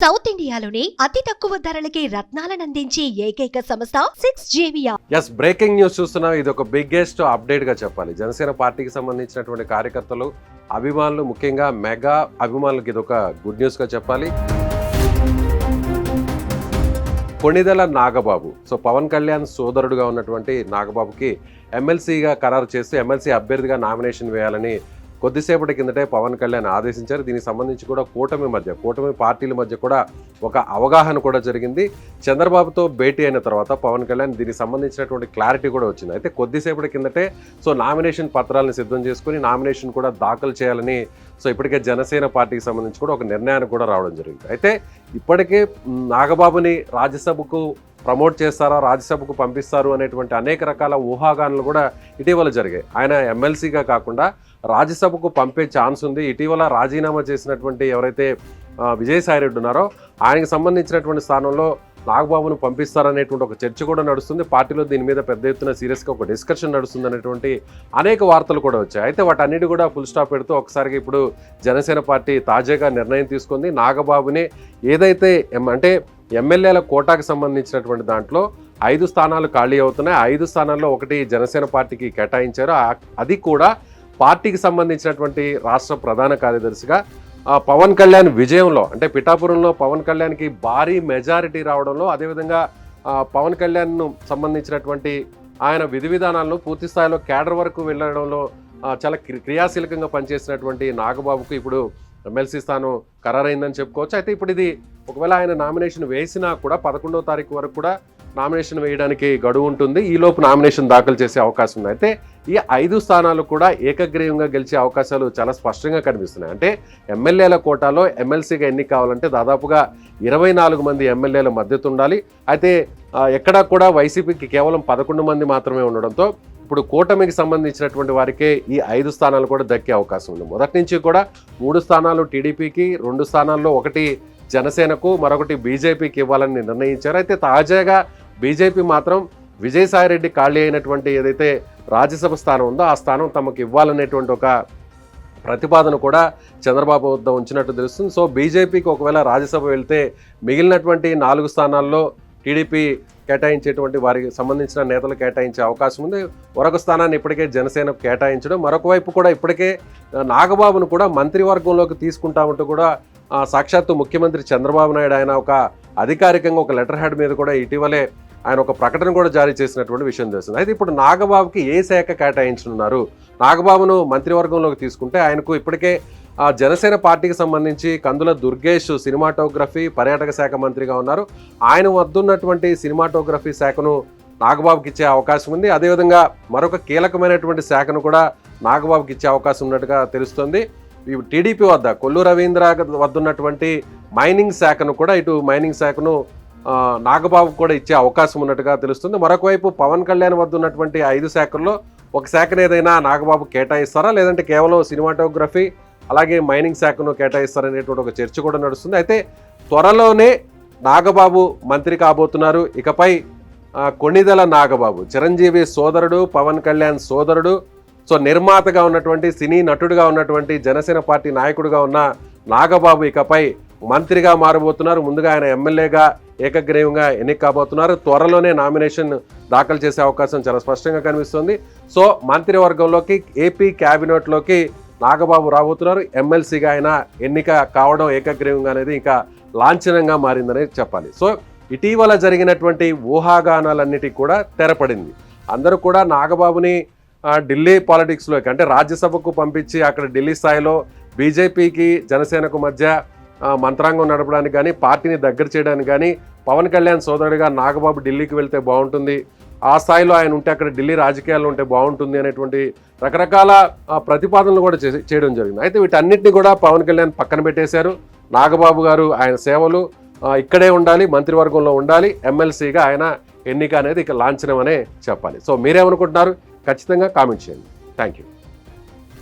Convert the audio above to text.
South ఇండియాలోని అతి తక్కువ ధరలకి రత్నాలను అందించే ఏకైక సంస్థ 6JVR. ఎస్, బ్రేకింగ్ న్యూస్ చూస్తున్నాం. ఇది ఒక బిగ్గెస్ట్ అప్డేట్ గా చెప్పాలి. జనసేన పార్టీకి సంబంధించినటువంటి కార్యకర్తలు, అభిమానులు, ముఖ్యంగా మెగా అభిమానులకు ఇది ఒక గుడ్ న్యూస్ గా చెప్పాలి. కొణిదెల నాగబాబు, సో పవన్ కళ్యాణ్ సోదరుడుగా ఉన్నటువంటి నాగబాబుకి ఎమ్మెల్సీగా ఖరారు చేస్తూ ఎమ్మెల్సీ అభ్యర్థిగా నామినేషన్ వేయాలని కొద్దిసేపటి కిందటే పవన్ కళ్యాణ్ ఆదేశించారు. దీనికి సంబంధించి కూడా కూటమి పార్టీల మధ్య కూడా ఒక అవగాహన కూడా జరిగింది. చంద్రబాబుతో భేటీ అయిన తర్వాత పవన్ కళ్యాణ్ దీనికి సంబంధించినటువంటి క్లారిటీ కూడా వచ్చింది. అయితే కొద్దిసేపటి కిందటే సో నామినేషన్ పత్రాలను సిద్ధం చేసుకుని నామినేషన్ కూడా దాఖలు చేయాలని సో ఇప్పటికే జనసేన పార్టీకి సంబంధించి కూడా ఒక నిర్ణయానికి కూడా రావడం జరిగింది. అయితే ఇప్పటికే నాగబాబుని రాజ్యసభకు ప్రమోట్ చేస్తారా, రాజ్యసభకు పంపిస్తారు అనేటువంటి అనేక రకాల ఊహాగానాలు కూడా ఇటీవల జరిగాయి. ఆయన ఎమ్మెల్సీగా కాకుండా రాజ్యసభకు పంపే ఛాన్స్ ఉంది. ఇటీవల రాజీనామా చేసినటువంటి ఎవరైతే విజయసాయిరెడ్డి ఉన్నారో ఆయనకు సంబంధించినటువంటి స్థానంలో నాగబాబును పంపిస్తారనేటువంటి ఒక చర్చ కూడా నడుస్తుంది. పార్టీలో దీని మీద పెద్ద ఎత్తున సీరియస్గా ఒక డిస్కషన్ నడుస్తుంది అనేటువంటి అనేక వార్తలు కూడా వచ్చాయి. అయితే వాటన్నిటి కూడా ఫుల్ స్టాప్ పెడుతూ ఒకసారిగా ఇప్పుడు జనసేన పార్టీ తాజాగా నిర్ణయం తీసుకుంది. నాగబాబుని ఏదైతే అంటే ఎమ్మెల్యేల కోటాకు సంబంధించినటువంటి దాంట్లో 5 స్థానాలు ఖాళీ అవుతున్నాయి. 5 స్థానాల్లో ఒకటి జనసేన పార్టీకి కేటాయించారు. అది కూడా పార్టీకి సంబంధించినటువంటి రాష్ట్ర ప్రధాన కార్యదర్శిగా పవన్ కళ్యాణ్ విజయంలో, అంటే పిఠాపురంలో పవన్ కళ్యాణ్కి భారీ మెజారిటీ రావడంలో, అదేవిధంగా పవన్ కళ్యాణ్ను సంబంధించినటువంటి ఆయన విధి విధానాలను పూర్తి స్థాయిలో కేడర్ వరకు వెళ్ళడంలో చాలా క్రియాశీలకంగా పనిచేసినటువంటి నాగబాబుకు ఇప్పుడు ఎమ్మెల్సీ స్థానం ఖరారైందని చెప్పుకోవచ్చు. అయితే ఇప్పుడు ఇది ఒకవేళ ఆయన నామినేషన్ వేసినా కూడా 11వ తారీఖు వరకు కూడా నామినేషన్ వేయడానికి గడువు ఉంటుంది. ఈలోపు నామినేషన్ దాఖలు చేసే అవకాశం ఉంది. అయితే ఈ 5 స్థానాలు కూడా ఏకగ్రీవంగా గెలిచే అవకాశాలు చాలా స్పష్టంగా కనిపిస్తున్నాయి. అంటే ఎమ్మెల్యేల కోటాలో ఎమ్మెల్సీగా ఎన్నిక కావాలంటే దాదాపుగా 24 మంది ఎమ్మెల్యేల మద్దతు ఉండాలి. అయితే ఎక్కడా కూడా వైసీపీకి కేవలం 11 మంది మాత్రమే ఉండడంతో ఇప్పుడు కూటమికి సంబంధించినటువంటి వారికే ఈ 5 స్థానాలు కూడా దక్కే అవకాశం ఉంది. మొదటి నుంచి కూడా 3 స్థానాలు టీడీపీకి, 2 స్థానాల్లో ఒకటి జనసేనకు, మరొకటి బీజేపీకి ఇవ్వాలని నిర్ణయించారు. అయితే తాజాగా బీజేపీ మాత్రం విజయసాయిరెడ్డి ఖాళీ అయినటువంటి ఏదైతే రాజ్యసభ స్థానం ఉందో ఆ స్థానం తమకు ఇవ్వాలనేటువంటి ఒక ప్రతిపాదన కూడా చంద్రబాబు వద్ద ఉంచినట్టు తెలుస్తుంది. సో బీజేపీకి ఒకవేళ రాజ్యసభ వెళ్తే మిగిలినటువంటి 4 స్థానాల్లో టీడీపీ కేటాయించేటువంటి వారికి సంబంధించిన నేతలు కేటాయించే అవకాశం ఉంది. మరొక స్థానాన్ని ఇప్పటికే జనసేనకు కేటాయించడం, మరొక వైపు కూడా ఇప్పటికే నాగబాబును కూడా మంత్రివర్గంలోకి తీసుకుంటామంటూ కూడా సాక్షాత్తు ముఖ్యమంత్రి చంద్రబాబు నాయుడు ఆయన ఒక అధికారికంగా ఒక లెటర్ హెడ్ మీద కూడా ఇటీవలే ఆయన ఒక ప్రకటన కూడా జారీ చేసినటువంటి విషయం తెలుస్తుంది. అయితే ఇప్పుడు నాగబాబుకి ఏ శాఖ కేటాయించనున్నారు, నాగబాబును మంత్రివర్గంలోకి తీసుకుంటే ఆయనకు ఇప్పటికే జనసేన పార్టీకి సంబంధించి కందుల దుర్గేష్ సినిమాటోగ్రఫీ, పర్యాటక శాఖ మంత్రిగా ఉన్నారు. ఆయన వద్దున్నటువంటి సినిమాటోగ్రఫీ శాఖను నాగబాబుకి ఇచ్చే అవకాశం ఉంది. అదేవిధంగా మరొక కీలకమైనటువంటి శాఖను కూడా నాగబాబుకి ఇచ్చే అవకాశం ఉన్నట్టుగా తెలుస్తుంది. టీడీపీ వద్ద కొల్లు రవీంద్ర వద్దున్నటువంటి మైనింగ్ శాఖను కూడా, ఇటు మైనింగ్ శాఖను నాగబాబుకు కూడా ఇచ్చే అవకాశం ఉన్నట్టుగా తెలుస్తుంది. మరొక వైపు పవన్ కళ్యాణ్ వద్ద ఉన్నటువంటి 5 శాఖల్లో ఒక శాఖను ఏదైనా నాగబాబు కేటాయిస్తారా, లేదంటే కేవలం సినిమాటోగ్రఫీ అలాగే మైనింగ్ శాఖను కేటాయిస్తారనేటువంటి ఒక చర్చ కూడా నడుస్తుంది. అయితే త్వరలోనే నాగబాబు మంత్రి కాబోతున్నారు. ఇకపై కొణిదెల నాగబాబు చిరంజీవి సోదరుడు, పవన్ కళ్యాణ్ సోదరుడు, సో నిర్మాతగా ఉన్నటువంటి, సినీ నటుడుగా ఉన్నటువంటి, జనసేన పార్టీ నాయకుడిగా ఉన్న నాగబాబు ఇకపై మంత్రిగా మారబోతున్నారు. ముందుగా ఆయన ఎమ్మెల్యేగా ఏకగ్రీవంగా ఎన్నిక కాబోతున్నారు. త్వరలోనే నామినేషన్ దాఖలు చేసే అవకాశం చాలా స్పష్టంగా కనిపిస్తుంది. సో మంత్రివర్గంలోకి, ఏపీ క్యాబినెట్లోకి నాగబాబు రాబోతున్నారు. ఎమ్మెల్సీగా ఆయన ఎన్నిక కావడం ఏకగ్రీవంగా అనేది ఇంకా లాంఛనంగా మారిందనేది చెప్పాలి. సో ఇటీవల జరిగినటువంటి ఊహాగానాలన్నిటికీ కూడా తెరపడింది. అందరూ కూడా నాగబాబుని ఢిల్లీ పాలిటిక్స్లోకి, అంటే రాజ్యసభకు పంపించి అక్కడ ఢిల్లీ స్థాయిలో బీజేపీకి జనసేనకు మధ్య మంత్రాంగం నడపడానికి కానీ, పార్టీని దగ్గర చేయడానికి కానీ, పవన్ కళ్యాణ్ సోదరుడిగా నాగబాబు ఢిల్లీకి వెళ్తే బాగుంటుంది, ఆ స్థాయిలో ఆయన ఉంటే అక్కడ ఢిల్లీ రాజకీయాల్లో ఉంటే బాగుంటుంది అనేటువంటి రకరకాల ప్రతిపాదనలు కూడా చేయడం జరిగింది. అయితే వీటన్నిటిని కూడా పవన్ కళ్యాణ్ పక్కన పెట్టేశారు. నాగబాబు గారు ఆయన సేవలు ఇక్కడే ఉండాలి, మంత్రివర్గంలో ఉండాలి, ఎమ్మెల్సీగా ఆయన ఎన్నిక అనేది ఇక లాంఛనం అనే చెప్పాలి. సో మీరేమనుకుంటున్నారు? ఖచ్చితంగా కామెంట్ చేయండి. Thank you.